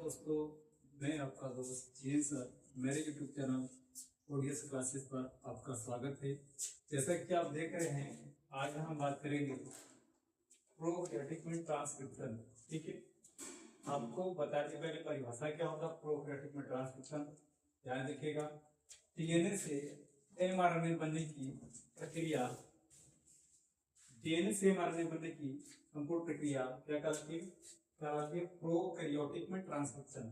दोस्तों, मैं आपका दोस्त जी सर, मेरे यूट्यूब चैनल ओडीएस क्लासेस पर आपका स्वागत है। जैसा कि आप देख रहे हैं, आज हम बात करेंगे प्रोक्रेटिक में ट्रांसक्रिप्शन। ठीक है, आपको बताने पहले परिभाषा क्या होता है प्रोक्रेटिक में ट्रांसक्रिप्शन। ध्यान रखिएगा, डीएनए से एमआरएनए बनने की प्रक्रिया, डीएनए से एमआरएनए बनने की संपूर्ण प्रक्रिया क्या कहलाती है प्रोकैरियोटिक में ट्रांसक्रिप्शन।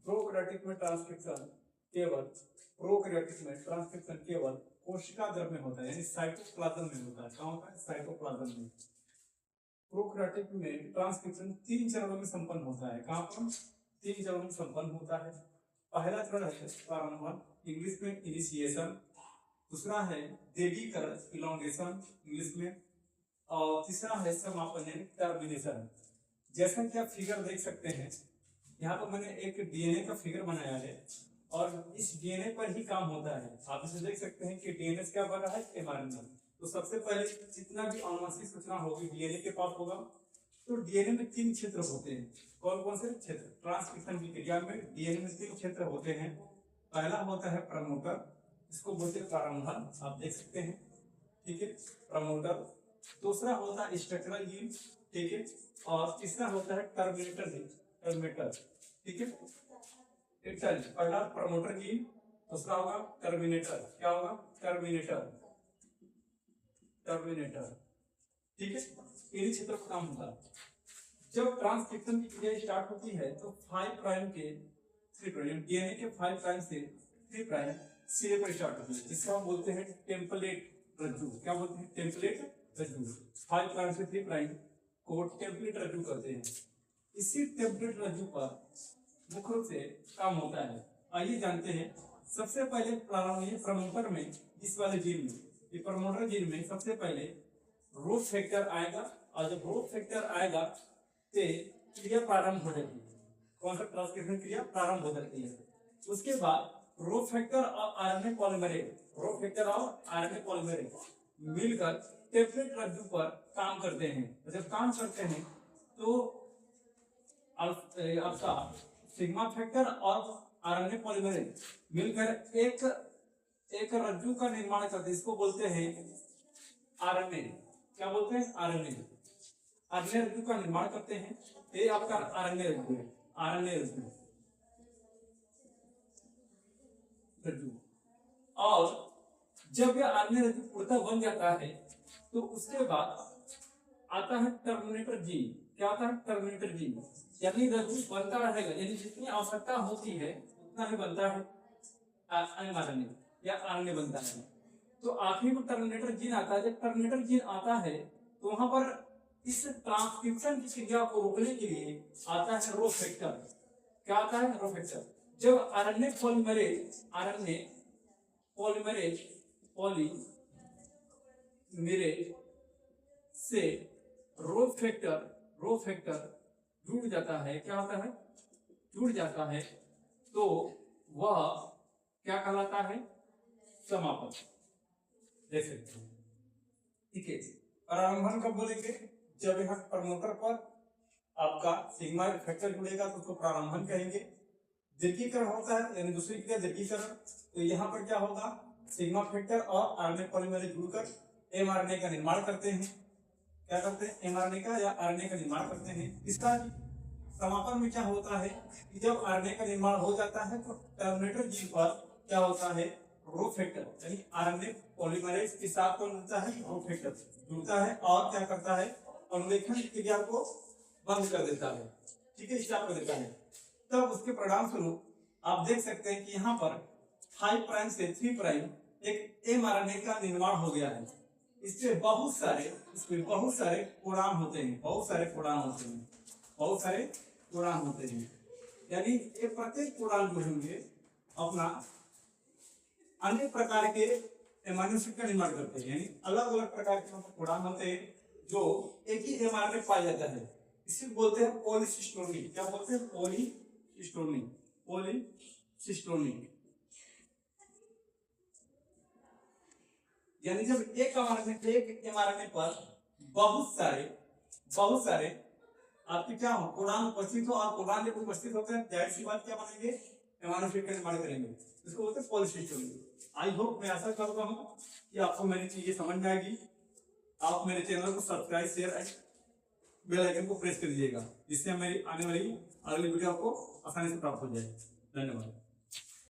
प्रोकैरियोटिक में ट्रांसक्रिप्शन केवल कोशिका द्रव में होता है, यानी साइटोप्लाज्म में होता है। क्या होता है? साइटोप्लाज्म में। प्रोकैरियोटिक में ट्रांसक्रिप्शन 3 चरणों में संपन्न होता है। कहां पर? 3 चरणों में संपन्न होता है। पहला चरण है प्रारंभन, इंग्लिश में इनिशिएशन। दूसरा है दीर्घीकरण, इलोंगेशन इंग्लिश में। और तीसरा है समापन, यानी टर्मिनेशन। जैसा कि आप फिगर देख सकते हैं, यहाँ पर मैंने एक डीएनए का फिगर बनाया है और इस डीएनए पर ही काम होता है। आप इसे देख सकते हैं कि डीएनए क्या बन रहा है, एमआरएनए। तो सबसे पहले जितना भी आनुवंशिक सूचना होगी डीएनए के पास होगा। तो डीएनए में 3 क्षेत्र होते हैं। कौन कौन से क्षेत्र? ट्रांसक्रिप्शन की क्रिया में डीएनए में 3 क्षेत्र होते हैं। पहला होता है प्रमोटर, इसको बोलते हैं प्रारंभन, आप देख सकते हैं। ठीक है, प्रमोटर। दूसरा होता है स्ट्रक्चरल जीन, ठीक है। और तीसरा होता है टर्मिनेटर जीन, टर्मिनेटर। ठीक है, पहला प्रमोटर जीन, दूसरा होगा टर्मिनेटर। क्या होगा? Terminator, terminator. ठीक है, इन्हीं क्षेत्र पर काम होता है। जब ट्रांसक्रिप्शन की क्रिया स्टार्ट होती है तो 5 प्राइम के 3 प्राइम डीएनए के 5 प्राइम से 3 प्राइम सिरे पर स्टार्ट होती है, जिसको हम बोलते हैं टेम्पलेट रज्जु। क्या बोलते हैं? टेम्पलेट रज्जु। 5 प्राइम से 3 प्राइम को टेम्पलेट रज्जु कहते हैं। इसी टेम्पलेट रज्जु पर मुख्य रूप से काम होता है। आइए जानते हैं। सबसे पहले प्रारंभ प्रमोटर में, इस वाले जीन में, ये प्रमोटर जीन में सबसे पहले ग्रोथ फैक्टर आएगा, और जब ग्रोथ फैक्टर आएगा तो क्रिया प्रारंभ हो जाती है। कौन सा? ट्रांसक्रिप्शन क्रिया प्रारंभ हो जाती है। उसके बाद ग्रोथ फैक्टर और आरएनए पॉलीमरेज, ग्रोथ फैक्टर और आरएनए पॉलीमरेज मिलकर टेम्पलेट रज्जु पर काम करते हैं। जब काम करते हैं तो आपका सिग्मा फैक्टर और आरएनए पॉलीमरेज मिलकर एक रज्जु का निर्माण करते हैं। इसको बोलते हैं आरएनए। क्या बोलते हैं? आरएनए। आरएनए रज्जु का निर्माण करते हैं। ये आपका आरएनए रज्जु है, आरएनए रज्जु। और जब यह आरएनए रज्जु पूर्णतः बन जाता है तो उसके बाद आता है टर्मिनेटर जीन। क्या आता है? Terminator gene. यानी रज्जु बनता रहेगा, यानी जितनी आवश्यकता होती है उतना ही बनता है एमआरएनए या आरएनए बनता है। तो आखिर में टर्मिनेटर जीन आता है। जब टर्मिनेटर जीन आता है तो वहां पर इस ट्रांसक्रिप्शन की क्रिया को रोकने के लिए आता है रो फैक्टर। क्या आता है? Rho factor. जब आरएनए पॉलीमरेज से रो फैक्टर जुड़ जाता है। क्या होता है? जुड़ जाता है, तो वह क्या कहलाता है? समापन। देख सकते हैं। ठीक है, प्रारंभन कब बोलेंगे? जब यहाँ प्रमोटर पर आपका सिग्मा फैक्टर जुड़ेगा तो उसको प्रारंभन कहेंगे। दीर्घीकरण होता है, यानी दूसरी क्रिया दीर्घीकरण। तो यहाँ पर क्या होगा? सिग्मा फैक्टर और आरएनए पॉलीमरेज जुड़कर एमआरएनए का निर्माण करते हैं। क्या करते हैं? एमआरएनए का या आरएनए का निर्माण करते हैं। इसका समापन में क्या होता है कि जब आरएनए का निर्माण हो जाता है तो टर्मिनेटर जीन पर क्या होता है? रो फैक्टर, यानी आरएनए पॉलीमरेज के साथ कौन जुड़ता है? रो फैक्टर जुड़ता है और क्या करता है? अनुलेखन क्रिया को बंद कर देता है। ठीक है, स्टॉप कर देता है। तब उसके परिणाम स्वरूप आप देख सकते हैं कि यहाँ पर 5 प्राइम से 3 प्राइम एक एमआरएनए का निर्माण हो गया है। इसमें बहुत सारे कोडान होते हैं, बहुत सारे कोडान होते हैं। यानी ये प्रत्येक कोडान जो होंगे अपना अनेक प्रकार के एमाइनो एसिड का निर्माण करते हैं। यानी अलग अलग प्रकार के कोडान होते हैं जो एक ही एमआरएनए में पाया जाता है। इसे बोलते हैं पॉलीसिस्टोनिक। क्या बोलते हैं? पॉलीसिस्टोनिक। यानी जब एक एमआरएनए पर बहुत सारे आपकी क्या हो, कोडान उपस्थित हो, और कोडान जब उपस्थित होते हैं जाहिर सी बात क्या बनेंगे, एमाइनो एसिड का निर्माण करेंगे, इसको बोलते हैं पॉलीसिस्टोन। आई होप, मैं आशा करता हूँ कि आपको मेरी चीजें समझ में आएगी। आप मेरे चैनल को subscribe, share and bell icon को प्रेस कर दीजिएगा, जिससे मेरी आने वाली अगली वीडियो आपको आसानी से प्राप्त हो जाए। धन्यवाद।